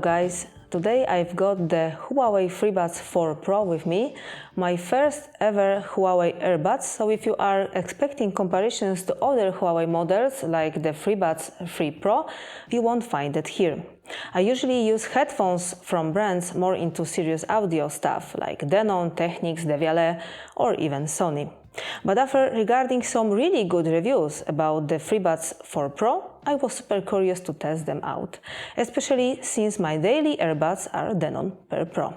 guys, today I've got the Huawei Freebuds Pro with me, my first ever Huawei earbuds, so if you are expecting comparisons to other Huawei models like the Freebuds Pro, you won't find it here. I usually use headphones from brands more into serious audio stuff like Denon, Technics, Devialet or even Sony. But after regarding some really good reviews about the Freebuds Pro, I was super curious to test them out, especially since my daily earbuds are Denon Pro.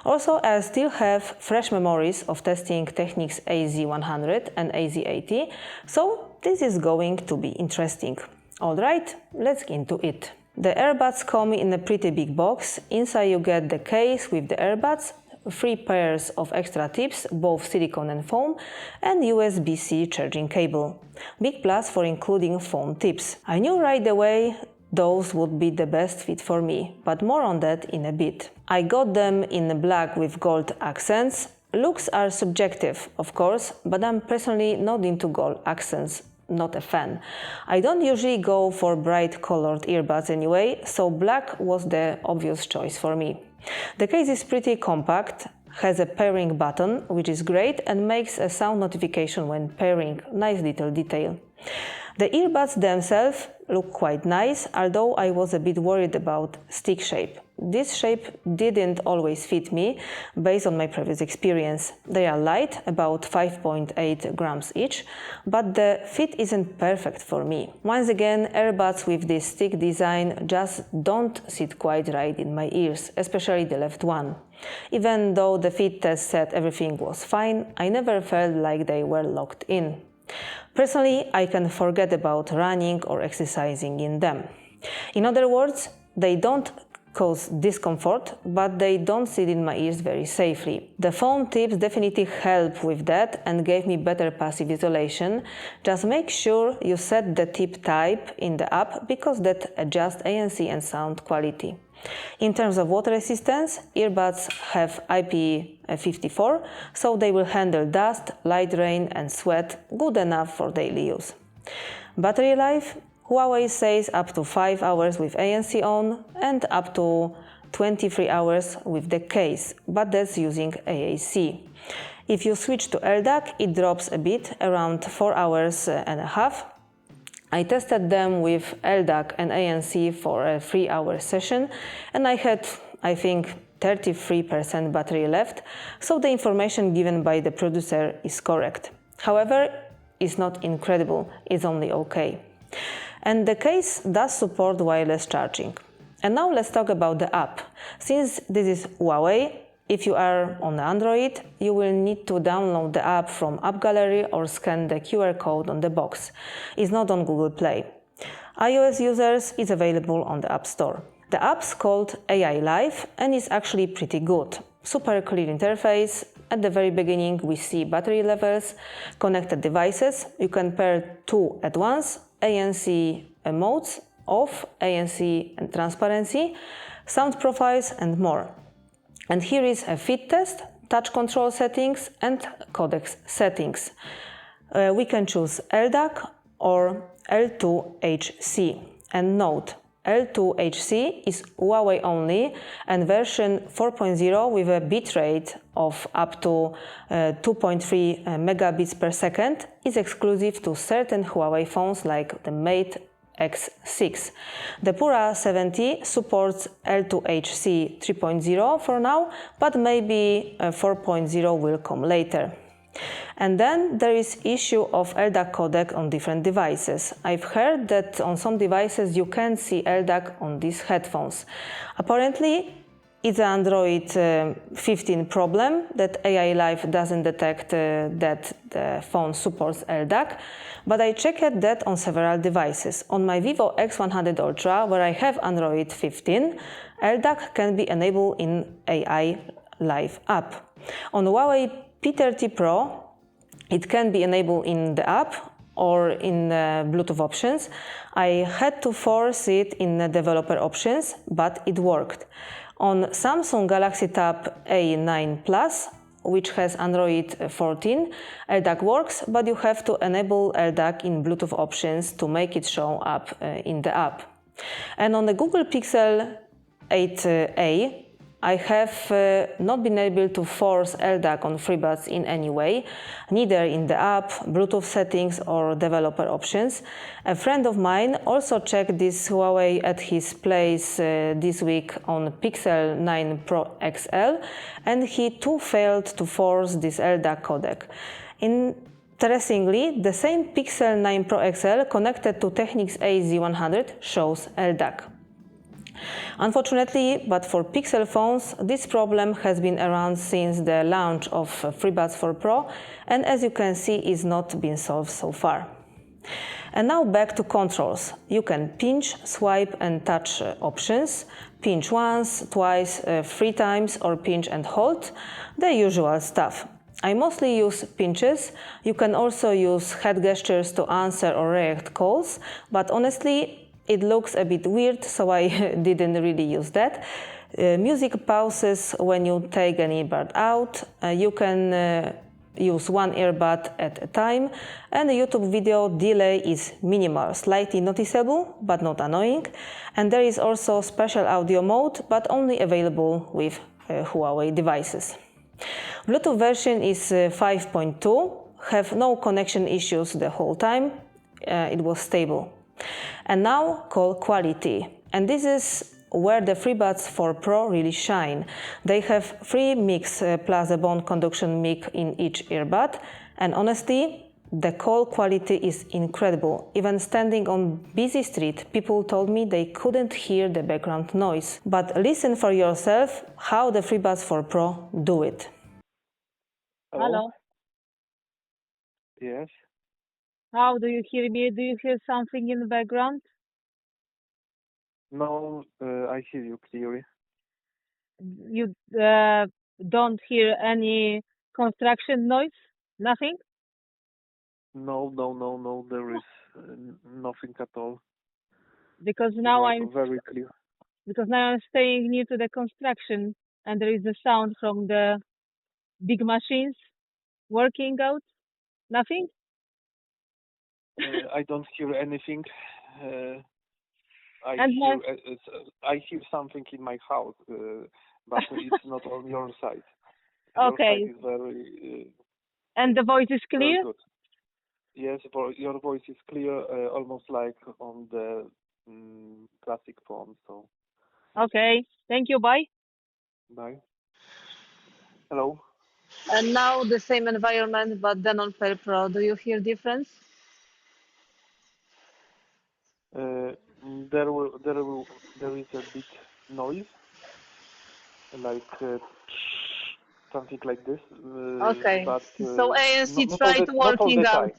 Also, I still have fresh memories of testing Technics AZ100 and AZ80, so this is going to be interesting. Alright, let's get into it. The earbuds come in a pretty big box. Inside you get the case with the earbuds, 3 pairs of extra tips, both silicone and foam, and USB-C charging cable. Big plus for including foam tips. I knew right away those would be the best fit for me, but more on that in a bit. I got them in black with gold accents. Looks are subjective, of course, but I'm personally not into gold accents. Not a fan. I don't usually go for bright colored earbuds anyway, so black was the obvious choice for me. The case is pretty compact, has a pairing button, which is great, and makes a sound notification when pairing. Nice little detail. The earbuds themselves look quite nice, although I was a bit worried about stick shape. This shape didn't always fit me, based on my previous experience. They are light, about 5.8 grams each, but the fit isn't perfect for me. Once again, earbuds with this stick design just don't sit quite right in my ears, especially the left one. Even though the fit test said everything was fine, I never felt like they were locked in. Personally, I can forget about running or exercising in them. In other words, they don't cause discomfort, but they don't sit in my ears very safely. The foam tips definitely help with that and gave me better passive isolation. Just make sure you set the tip type in the app because that adjusts ANC and sound quality. In terms of water resistance, earbuds have IP54, so they will handle dust, light rain and sweat good enough for daily use. Battery life, Huawei says up to 5 hours with ANC on and up to 23 hours with the case, but that's using AAC. If you switch to LDAC, it drops a bit, around 4 hours and a half. I tested them with LDAC and ANC for a 3-hour session and I had, I think, 33% battery left, so the information given by the producer is correct. However, it's not incredible, it's only okay. And the case does support wireless charging. And now let's talk about the app. Since this is Huawei, if you are on Android, you will need to download the app from App Gallery or scan the QR code on the box. It's not on Google Play. iOS users, it's available on the App Store. The app's called AI Live and is actually pretty good. Super clear interface. At the very beginning we see battery levels, connected devices. You can pair 2 at once, ANC modes, off, ANC and transparency, sound profiles and more. And here is a fit test, touch control settings and codec settings. We can choose LDAC or L2HC. And note, L2HC is Huawei only and version 4.0 with a bitrate of up to 2.3 megabits per second is exclusive to certain Huawei phones like the Mate X6. The Pura 70 supports L2HC 3.0 for now, but maybe 4.0 will come later. And then there is issue of LDAC codec on different devices. I've heard that on some devices you can see LDAC on these headphones. Apparently it's an Android 15 problem that AI Live doesn't detect that the phone supports LDAC, but I checked that on several devices. On my Vivo X100 Ultra, where I have Android 15, LDAC can be enabled in AI Live app. On Huawei P30 Pro, it can be enabled in the app or in Bluetooth options. I had to force it in the developer options, but it worked. On Samsung Galaxy Tab A9 Plus, which has Android 14, LDAC works, but you have to enable LDAC in Bluetooth options to make it show up in the app. And on the Google Pixel 8A, I have not been able to force LDAC on FreeBuds in any way, neither in the app, Bluetooth settings or developer options. A friend of mine also checked this Huawei at his place this week on Pixel 9 Pro XL, and he too failed to force this LDAC codec. Interestingly, the same Pixel 9 Pro XL connected to Technics AZ100 shows LDAC. Unfortunately, but for Pixel phones, this problem has been around since the launch of FreeBuds 4 Pro, and as you can see, is not been solved so far. And now back to controls. You can pinch, swipe and touch options, pinch once, twice, 3 times, or pinch and hold, the usual stuff. I mostly use pinches. You can also use head gestures to answer or react calls, but honestly, it looks a bit weird, so I didn't really use that. Music pauses when you take an earbud out. You can use one earbud at a time, and the YouTube video delay is minimal, slightly noticeable but not annoying. And there is also special audio mode, but only available with Huawei devices. Bluetooth version is 5.2, have no connection issues the whole time, it was stable. And now call quality, and this is where the FreeBuds 4 Pro really shine. They have 3 mics plus a bone conduction mic in each earbud, and honestly, the call quality is incredible. Even standing on busy street, people told me they couldn't hear the background noise. But listen for yourself how the FreeBuds 4 Pro do it. Hello. Yes. How do you hear me? Do you hear something in the background? No, I hear you clearly. You don't hear any construction noise? Nothing? No, there is nothing at all. Because You now are I'm very clear. staying near to the construction, and there is a sound from the big machines working out. Nothing? I don't hear anything. And I hear something in my house, but it's not on your side. Your Okay. side is very. And the voice is Very clear? good. Yes, your voice is clear, almost like on the classic phone. So. Okay. Thank you. Bye. Bye. Hello. And now the same environment, but then on Pair Pro. Do you hear difference? There is a bit noise, like something like this. Okay, But, so ANC not tried not all working the out. time.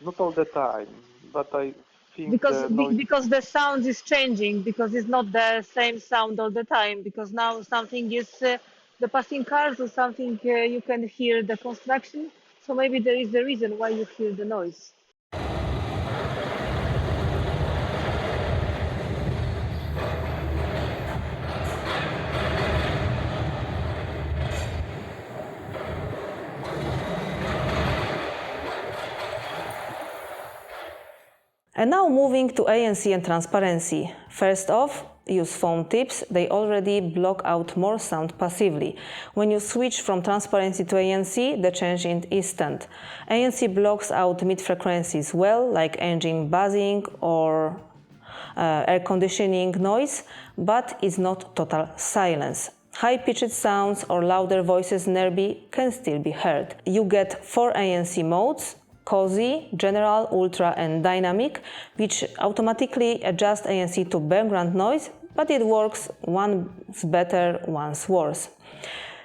Not all the time, but I think Because the noise. because the sound is changing, because it's not the same sound all the time, because now something is the passing cars or something, you can hear the construction, so maybe there is a reason why you hear the noise. And now moving to ANC and transparency. First off, use phone tips. They already block out more sound passively. When you switch from transparency to ANC, the change is instant. ANC blocks out mid-frequencies well, like engine buzzing or air conditioning noise, but is not total silence. High-pitched sounds or louder voices nearby can still be heard. You get 4 ANC modes: Cozy, General, Ultra and Dynamic, which automatically adjust ANC to background noise, but it works once better, once worse.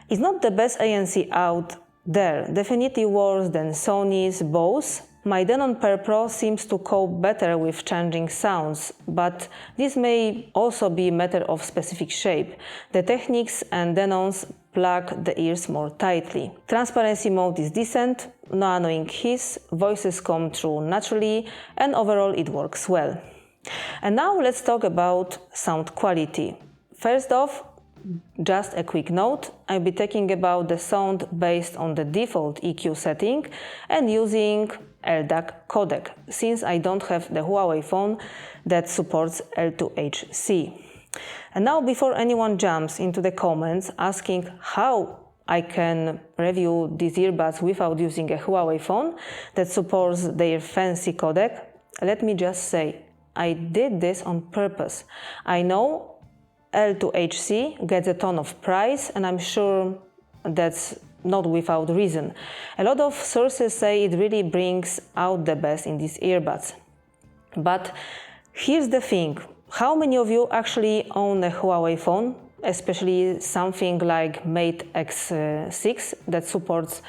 It's not the best ANC out there, definitely worse than Sony's Bose. My Denon Pair Pro seems to cope better with changing sounds, but this may also be a matter of specific shape. The Technics and Denons plug the ears more tightly. Transparency mode is decent, no annoying hiss, voices come through naturally, and overall it works well. And now let's talk about sound quality. First off, just a quick note, I'll be talking about the sound based on the default EQ setting and using LDAC codec, since I don't have the Huawei phone that supports L2HC. And now, before anyone jumps into the comments asking how I can review these earbuds without using a Huawei phone that supports their fancy codec, let me just say, I did this on purpose. I know L2HC gets a ton of praise, and I'm sure that's not without reason. A lot of sources say it really brings out the best in these earbuds. But here's the thing, how many of you actually own a Huawei phone, especially something like Mate X6 that supports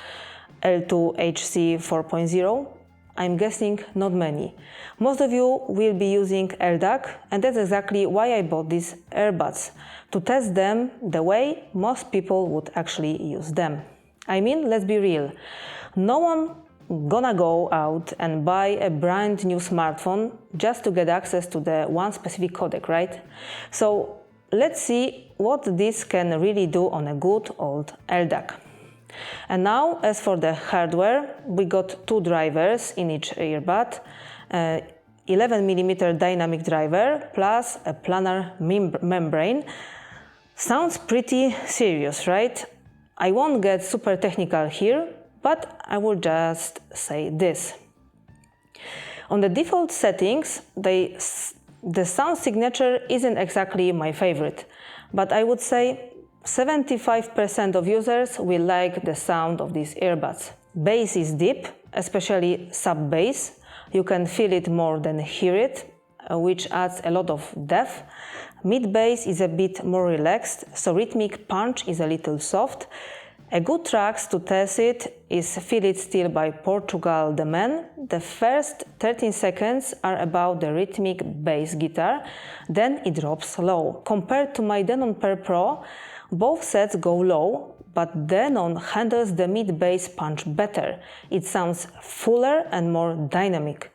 L2HC 4.0? I'm guessing not many. Most of you will be using LDAC, and that's exactly why I bought these earbuds, to test them the way most people would actually use them. I mean, let's be real, no one gonna go out and buy a brand new smartphone just to get access to the one specific codec, right? So let's see what this can really do on a good old LDAC. And now, as for the hardware, we got two drivers in each earbud, 11mm dynamic driver plus a planar membrane. Sounds pretty serious, right? I won't get super technical here, but I will just say this. On the default settings, the sound signature isn't exactly my favorite, but I would say 75% of users will like the sound of these earbuds. Bass is deep, especially sub-bass. You can feel it more than hear it, which adds a lot of depth. Mid-bass is a bit more relaxed, so rhythmic punch is a little soft. A good tracks to test it is Feel It Still by Portugal The Man. The first 13 seconds are about the rhythmic bass guitar, then it drops low. Compared to my Denon Pair Pro, both sets go low, but Denon handles the mid-bass punch better. It sounds fuller and more dynamic.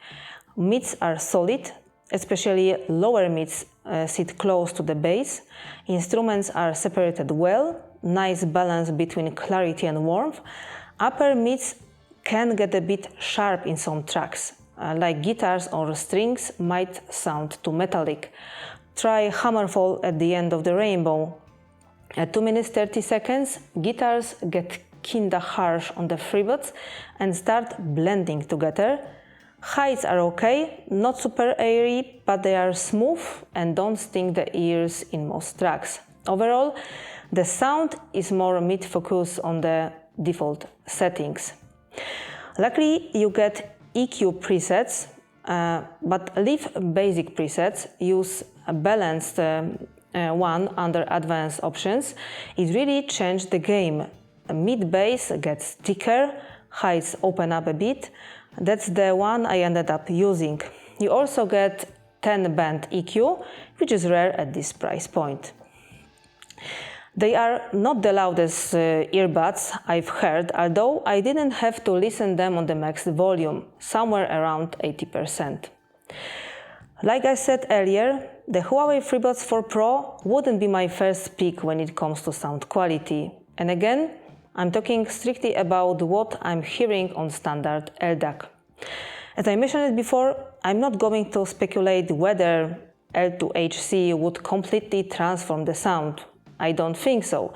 Mids are solid, especially lower mids sit close to the bass. Instruments are separated well, nice balance between clarity and warmth. Upper mids can get a bit sharp in some tracks, like guitars or strings might sound too metallic. Try Hammerfall at the End of the Rainbow. At 2 minutes 30 seconds, guitars get kinda harsh on the Freebuds and start blending together. Highs are okay, not super airy, but they are smooth and don't sting the ears in most tracks. Overall, the sound is more mid-focus on the default settings. Luckily, you get EQ presets, but leave basic presets, use a balanced one under advanced options. It really changed the game. Mid-bass gets thicker, highs open up a bit. That's the one I ended up using. You also get 10-band EQ, which is rare at this price point. They are not the loudest earbuds I've heard, although I didn't have to listen them on the max volume, somewhere around 80%. Like I said earlier, the Huawei Freebuds 4 Pro wouldn't be my first pick when it comes to sound quality. And again, I'm talking strictly about what I'm hearing on standard LDAC. As I mentioned it before, I'm not going to speculate whether L2HC would completely transform the sound. I don't think so.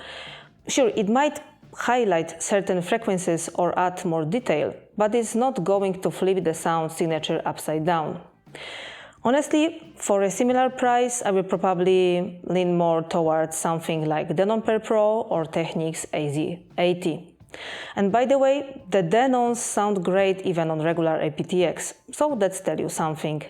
Sure, it might highlight certain frequencies or add more detail, but it's not going to flip the sound signature upside down. Honestly, for a similar price, I will probably lean more towards something like Denon Pair Pro or Technics AZ80. And by the way, the Denons sound great even on regular aptX, so that's tell you something.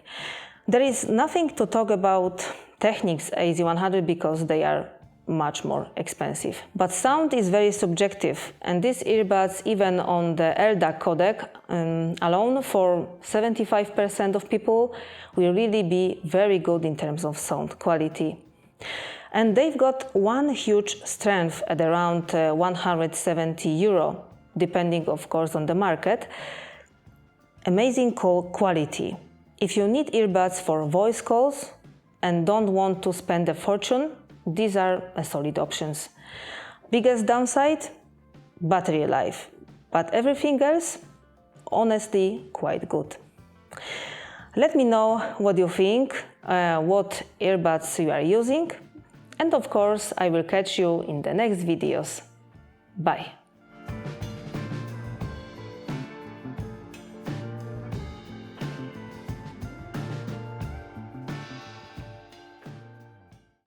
There is nothing to talk about Technics AZ100 because they are much more expensive. But sound is very subjective, and these earbuds, even on the LDAC codec alone, for 75% of people, will really be very good in terms of sound quality. And they've got one huge strength at around €170, depending of course on the market. Amazing call quality. If you need earbuds for voice calls and don't want to spend a fortune, these are solid options. Biggest downside? Battery life. But everything else? Honestly, quite good. Let me know what you think, what earbuds you are using. And of course, I will catch you in the next videos. Bye!